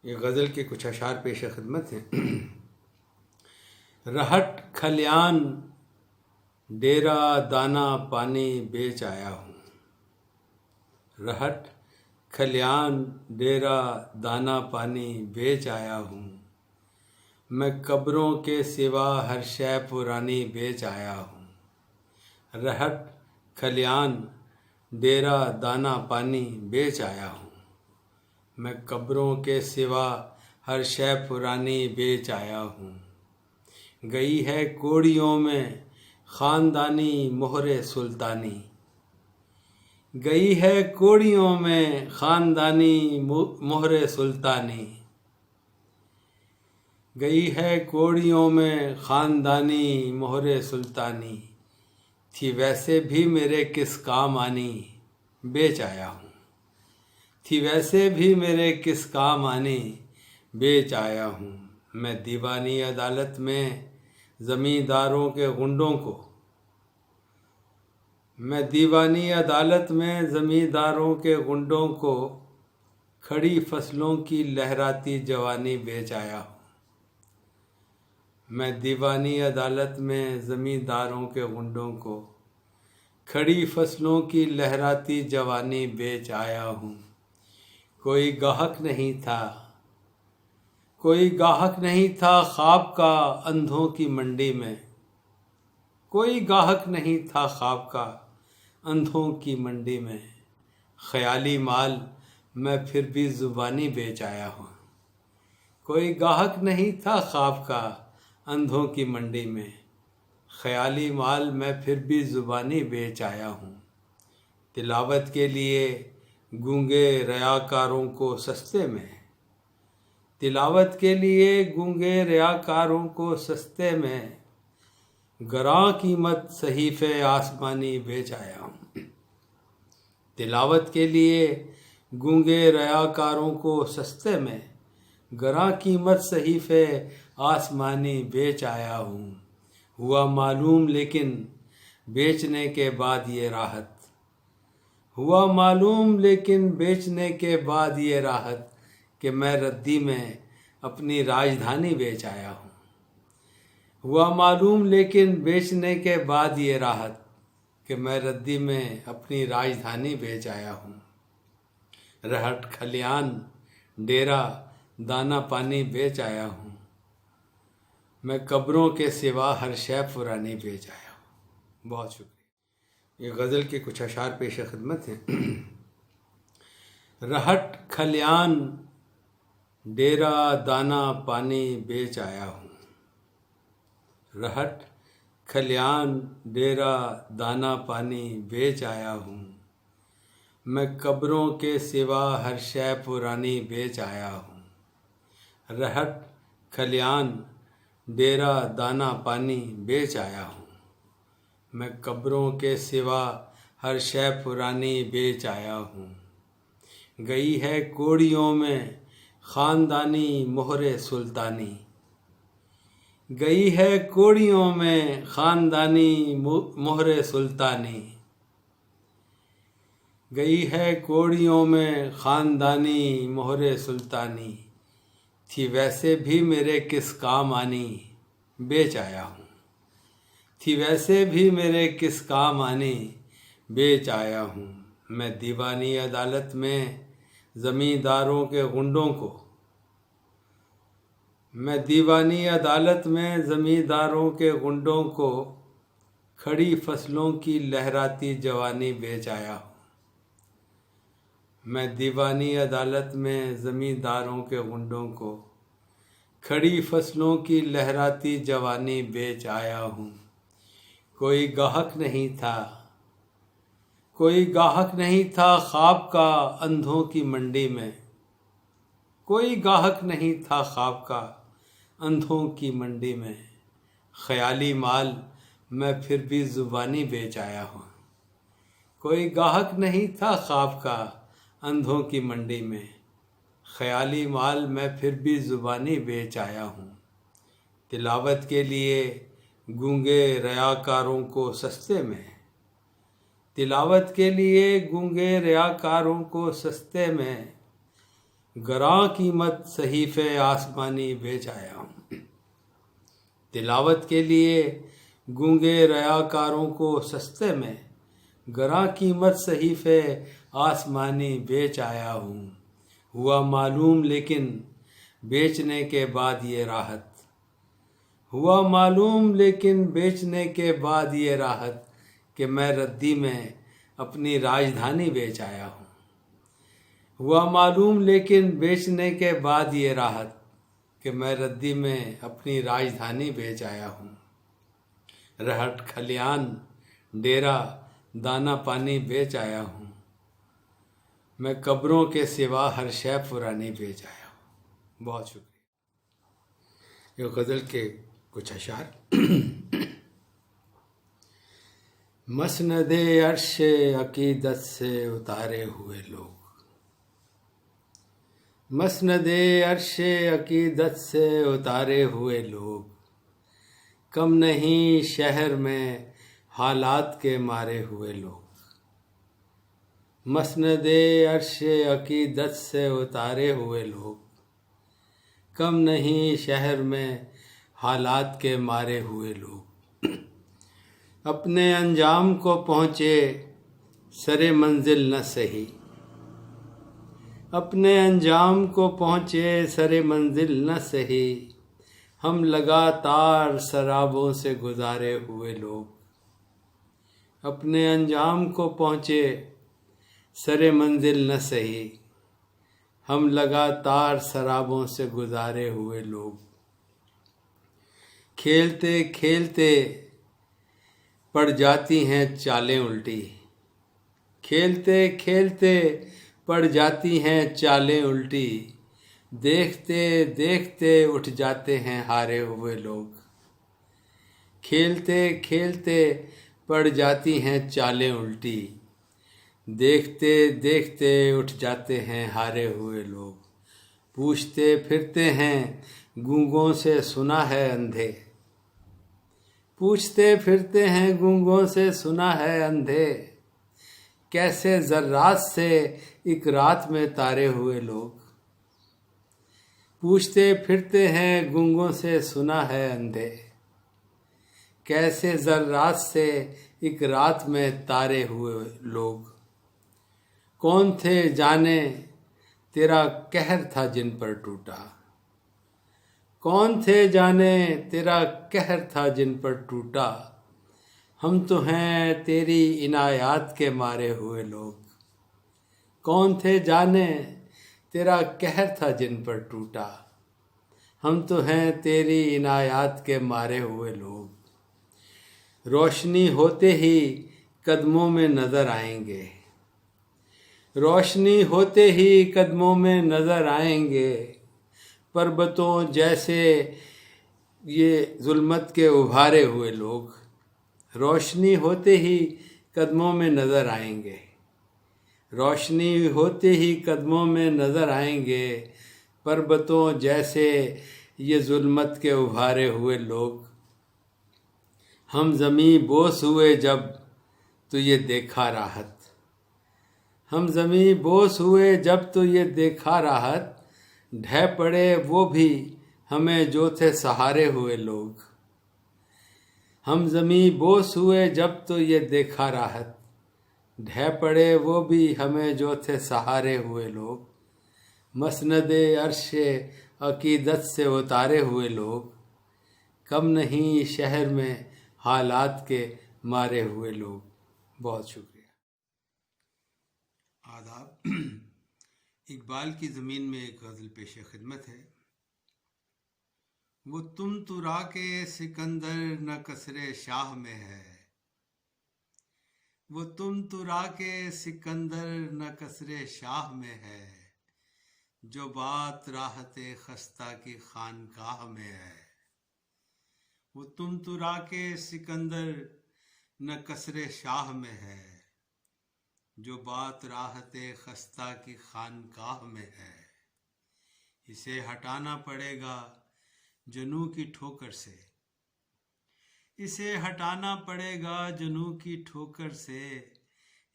ये गज़ल के कुछ अशार पेश खिदमत हैं। रहट खलियान डेरा दाना पानी बेच आया हूँ। रहट खलियान डेरा दाना पानी बेच आया हूँ। मैं कब्रों के सिवा हर शय पुरानी बेच आया हूँ। रहट खलियान डेरा दाना पानी बेच आया हूँ। मैं कब्रों के सिवा हर शय पुरानी बेच आया हूँ। गई है कोड़ियों में ख़ानदानी मोहरे सुल्तानी। गई है कोड़ियों में ख़ानदानी मोहरे सुल्तानी। गई है कोड़ियों में ख़ानदानी मोहरे सुल्तानी। थी वैसे भी मेरे किस काम आनी बेच आया हूँ। थी वैसे भी मेरे किस काम आनी बेच आया हूँ। मैं दीवानी अदालत में ज़मींदारों के गुंडों को मैं दीवानी अदालत में ज़मींदारों के गुंडों को खड़ी फसलों की लहराती जवानी बेच आया हूँ। मैं दीवानी अदालत में ज़मींदारों के गुंडों को खड़ी फसलों की लहराती जवानी बेच आया हूँ। कोई गाहक नहीं था, कोई गाहक नहीं था ख्वाब का अंधों की मंडी में। कोई गाहक नहीं था ख्वाब का अंधों की मंडी में। ख्याली माल मैं फिर भी ज़ुबानी बेच आया हूँ। कोई गाहक नहीं था ख्वाब का अंधों की मंडी में। ख्याली माल मैं फिर भी ज़ुबानी बेच आया हूँ। तिलावत के लिए गूंगे रयाकारों को सस्ते में। तिलावत के लिए गूंगे रयाकारों को सस्ते में। गरां कीमत सहीफ़े आसमानी बेच आया हूँ। तिलावत के लिए गूंगे रयाकारों को सस्ते में। गरां कीमत सहीफ़े आसमानी बेच आया हूँ। हुआ मालूम लेकिन बेचने के बाद ये राहत। हुआ मालूम लेकिन बेचने के बाद ये राहत कि मैं रद्दी में अपनी राजधानी बेच आया हूँ। हुआ मालूम लेकिन बेचने के बाद ये राहत कि मैं रद्दी में अपनी राजधानी बेच आया हूँ। रहट खलियान डेरा दाना पानी बेच आया हूँ। मैं कब्रों के सिवा हर शय पुरानी बेच आया हूँ। बहुत शुक्रिया। ये गज़ल के कुछ अशार पेश खिदमत हैं। रहट खलियान डेरा दाना पानी बेच आया हूँ। रहट खलियान डेरा दाना पानी बेच आया हूँ। मैं कब्रों के सिवा हर शय पुरानी बेच आया हूँ। रहट खलियान डेरा दाना पानी बेच आया हूँ। मैं कब्रों के सिवा हर शय पुरानी बेच आया हूँ। गई है कोड़ियों में ख़ानदानी मोहरे सुल्तानी। गई है कोड़ियों में ख़ानदानी मोहरे सुल्तानी। गई है कोड़ियों में ख़ानदानी मोहरे सुल्तानी। थी वैसे भी मेरे किस काम आनी बेच आया हूँ। थी वैसे भी मेरे किस काम आनी बेच आया हूँ। मैं दीवानी अदालत में ज़मींदारों के गुंडों को मैं दीवानी अदालत में ज़मींदारों के गुंडों को खड़ी फसलों की लहराती जवानी बेच आया हूँ। मैं दीवानी अदालत में ज़मींदारों के गुंडों को खड़ी फसलों की लहराती जवानी बेच आया हूँ। कोई गाहक नहीं था, कोई गाहक नहीं था ख्वाब का अंधों की मंडी में। कोई गाहक नहीं था ख्वाब का अंधों की मंडी में। ख्याली माल मैं फिर भी ज़ुबानी बेच आया हूँ। कोई गाहक नहीं था ख्वाब का अंधों की मंडी में। ख्याली माल मैं फिर भी ज़ुबानी बेच आया हूँ। तिलावत के लिए गूंगे रयाकारों को सस्ते में। तिलावत के लिए गूंगे रयाकारों को सस्ते में। गरां कीमत सहीफे आसमानी बेच आया हूँ। तिलावत के लिए गूंगे रयाकारों को सस्ते में गरां कीमत सहीफे आसमानी बेच आया हूँ। हुआ मालूम लेकिन बेचने के बाद ये राहत, हुआ मालूम लेकिन बेचने के बाद ये राहत कि मैं रद्दी में अपनी राजधानी बेच आया हूँ। हुआ मालूम लेकिन बेचने के बाद ये राहत कि मैं रद्दी में अपनी राजधानी बेच आया हूँ। रहट खलियान डेरा दाना पानी बेच आया हूँ। मैं कब्रों के सिवा हर शय पुरानी बेच आया हूँ। बहुत शुक्रिया। ये गज़ल के कुछ अशार। मसनदे अर्शे अकीदत से उतारे हुए लोग, मसनदे अर्शे अकीदत से उतारे हुए लोग, कम नहीं शहर में हालात के मारे हुए लोग। मसनदे अर्शे अकीदत से उतारे हुए लोग, कम नहीं शहर में हालात के मारे हुए लोग। अपने अंजाम को पहुँचे सरे मंजिल न सही, अपने अंजाम को पहुँचे सरे मंजिल न सही, हम लगातार शराबों से गुजारे हुए लोग। अपने अंजाम को पहुँचे सरे मंजिल न सही, हम लगातार शराबों से गुजारे हुए लोग। खेलते खेलते पड़ जाती हैं चालें उल्टी, खेलते खेलते पड़ जाती हैं चालें उल्टी, देखते देखते उठ जाते हैं हारे हुए लोग। खेलते खेलते पड़ जाती हैं चालें उल्टी, देखते देखते उठ जाते हैं हारे हुए लोग। पूछते फिरते हैं गूंगों से सुना है अंधे, पूछते फिरते हैं गूंगों से सुना है अंधे, कैसे ज़र्रात से एक रात में तारे हुए लोग। पूछते फिरते हैं गूंगों से सुना है अंधे, कैसे ज़र्रात से एक रात में तारे हुए लोग। कौन थे जाने तेरा कहर था जिन पर टूटा, कौन थे जाने तेरा कहर था जिन पर टूटा, हम तो हैं तेरी इनायात के मारे हुए लोग। कौन थे जाने तेरा कहर था जिन पर टूटा, हम तो हैं तेरी इनायात के मारे हुए लोग। रोशनी होते ही कदमों में नजर आएंगे, रोशनी होते ही कदमों में नजर आएंगे, पर्वतों जैसे ये जुल्मत के उभारे हुए लोग। रोशनी होते ही कदमों में नजर आएंगे, रोशनी होते ही कदमों में नजर आएंगे, पर्वतों जैसे ये जुल्मत के उभारे हुए लोग। हम ज़मीं बोस हुए जब तो ये देखा राहत, हम ज़मीं बोस हुए जब तो ये देखा राहत, ढह पड़े वो भी हमें जो थे सहारे हुए लोग। हम ज़मीं बोस हुए जब तो ये देखा राहत, ढह पड़े वो भी हमें जो थे सहारे हुए लोग। मसनदे अर्शे अकीदत से उतारे हुए लोग, कम नहीं शहर में हालात के मारे हुए लोग। बहुत शुक्रिया। आदाब। इकबाल की ज़मीन में एक गज़ल पेश खिदमत है। वो तुम तुरा के सिकंदर न कसरे शाह में है, वो तुम तुरा के सिकंदर न कसरे शाह में है, जो बात राहते खस्ता की खानकाह में है। वो तुम तुरा के सिकंदर न कसरे शाह में है, जो बात राहते खस्ता की खानकाह में है। इसे हटाना पड़ेगा जनू की ठोकर से, इसे हटाना पड़ेगा जनू की ठोकर से,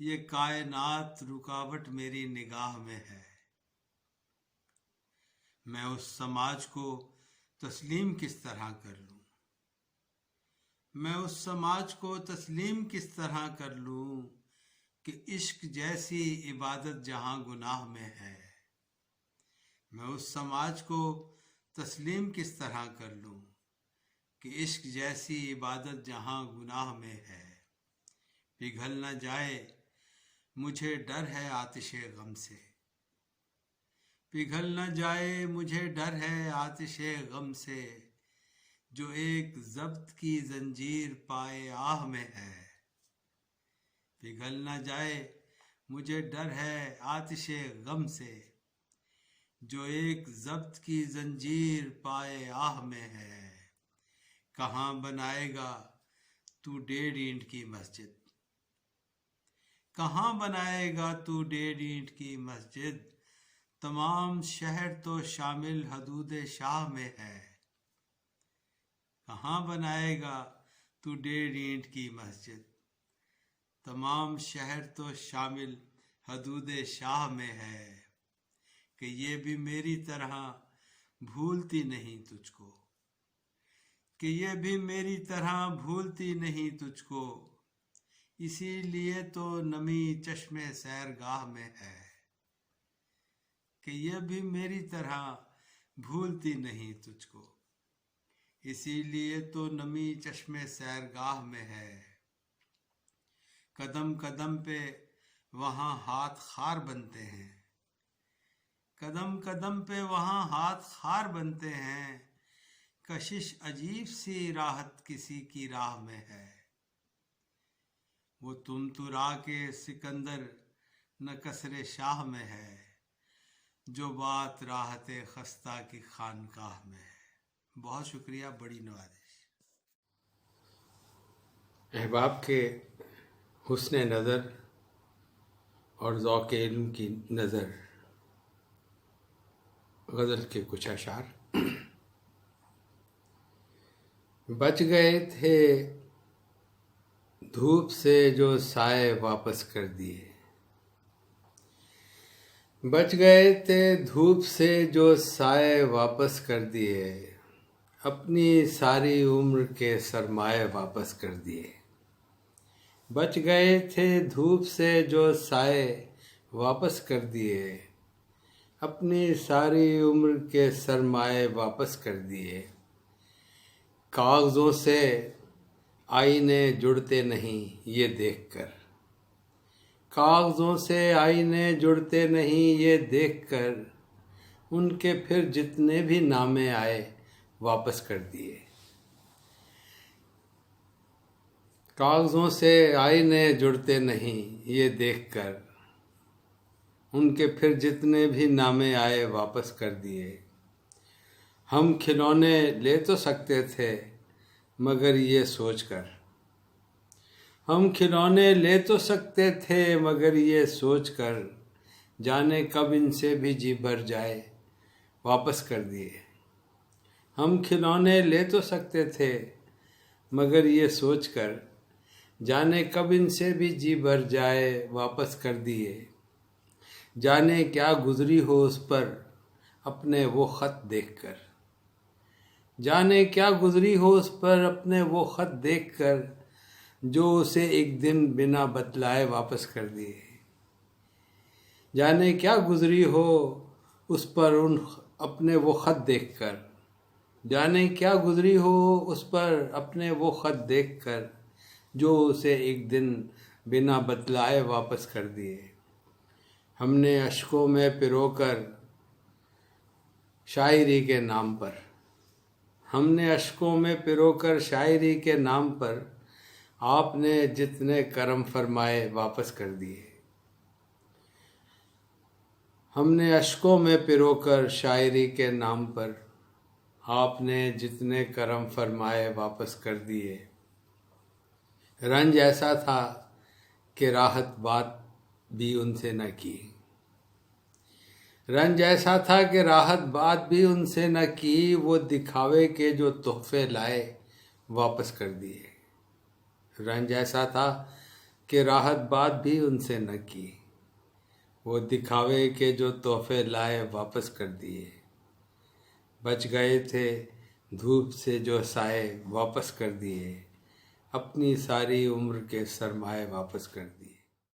ये कायनात रुकावट मेरी निगाह में है। मैं उस समाज को तस्लीम किस तरह कर लूं? मैं उस समाज को तस्लीम किस तरह कर लूं कि इश्क जैसी इबादत जहां गुनाह में है। मैं उस समाज को तस्लीम किस तरह कर लूं कि इश्क जैसी इबादत जहां गुनाह में है। पिघल न जाए मुझे डर है आतिशे गम से, पिघल न जाए मुझे डर है आतिशे गम से, जो एक ज़ब्त की जंजीर पाए आह में है। पिघल न जाए मुझे डर है आतिशे गम से, जो एक ज़ब्त की जंजीर पाए आह में है। कहाँ बनाएगा तू 1.5 ईंट की मस्जिद, कहाँ बनाएगा तू 1.5 ईंट की मस्जिद, तमाम शहर तो शामिल हदूद शाह में है। कहाँ बनाएगा तू 1.5 ईंट की मस्जिद, तमाम शहर तो शामिल हदूद शाह में है। कि ये भी मेरी तरह भूलती नहीं तुझको, कि ये भी मेरी तरह भूलती नहीं तुझको, इसीलिए तो नमी चश्मे सैरगाह में है। कि ये भी मेरी तरह भूलती नहीं तुझको, इसीलिए तो नमी चश्मे सैरगाह में है। कदम कदम पे वहाँ हाथ खार बनते हैं, कदम कदम पे वहाँ हाथ खार बनते हैं, कशिश अजीब सी राहत किसी की राह में है। वो तुरा के सिकंदर न कसरे शाह में है, जो बात राहत खस्ता की खानकाह में है। बहुत शुक्रिया, बड़ी नवाजिश। अहबाब के हुस्न नज़र और ज़ौक़ इल्म की नज़र गज़ल के कुछ अशार। बच गए थे धूप से जो साए वापस कर दिए, बच गए थे धूप से जो साए वापस कर दिए, अपनी सारी उम्र के सरमाए वापस कर दिए। बच गए थे धूप से जो साए वापस कर दिए, अपनी सारी उम्र के सरमाए वापस कर दिए। कागज़ों से आईने जुड़ते नहीं ये देखकर, कागज़ों से आईने जुड़ते नहीं ये देखकर, उनके फिर जितने भी नामे आए वापस कर दिए। कागज़ों से आईने जुड़ते नहीं ये देखकर, उनके फिर जितने भी नामे आए वापस कर दिए। हम खिलौने ले तो सकते थे मगर ये सोचकर, हम खिलौने ले तो सकते थे मगर ये सोचकर, जाने कब इनसे भी जी भर जाए वापस कर दिए। हम खिलौने ले तो सकते थे मगर ये सोचकर, जाने कब इनसे भी जी भर जाए वापस कर दिए। जाने क्या गुजरी हो उस पर अपने वो ख़त देखकर, जाने क्या गुजरी हो उस पर अपने वो ख़त देखकर, जो उसे एक दिन बिना बतलाए वापस कर दिए। जाने क्या गुजरी हो उस पर उन अपने वो ख़त देखकर, जाने क्या गुजरी हो उस पर अपने वो ख़त देखकर, जो उसे एक दिन बिना बतलाए वापस कर दिए। हमने अश्कों में पिरोकर शायरी के नाम पर, हमने अश्कों में पिरोकर शायरी के नाम पर, आपने जितने करम फरमाए वापस कर दिए। हमने अश्कों में पिरोकर शायरी के नाम पर, आपने जितने करम फरमाए वापस कर दिए। रंज ऐसा था कि राहत बात भी उनसे न की, रंज ऐसा था कि राहत बात भी उनसे न की, वो दिखावे के जो तोहफे लाए वापस कर दिए। रंज ऐसा था कि राहत बात भी उनसे न की, वो दिखावे के जो तोहफे लाए वापस कर दिए। बच गए थे धूप से जो साए वापस कर दिए, अपनी सारी उम्र के सरमाए वापस कर दिए।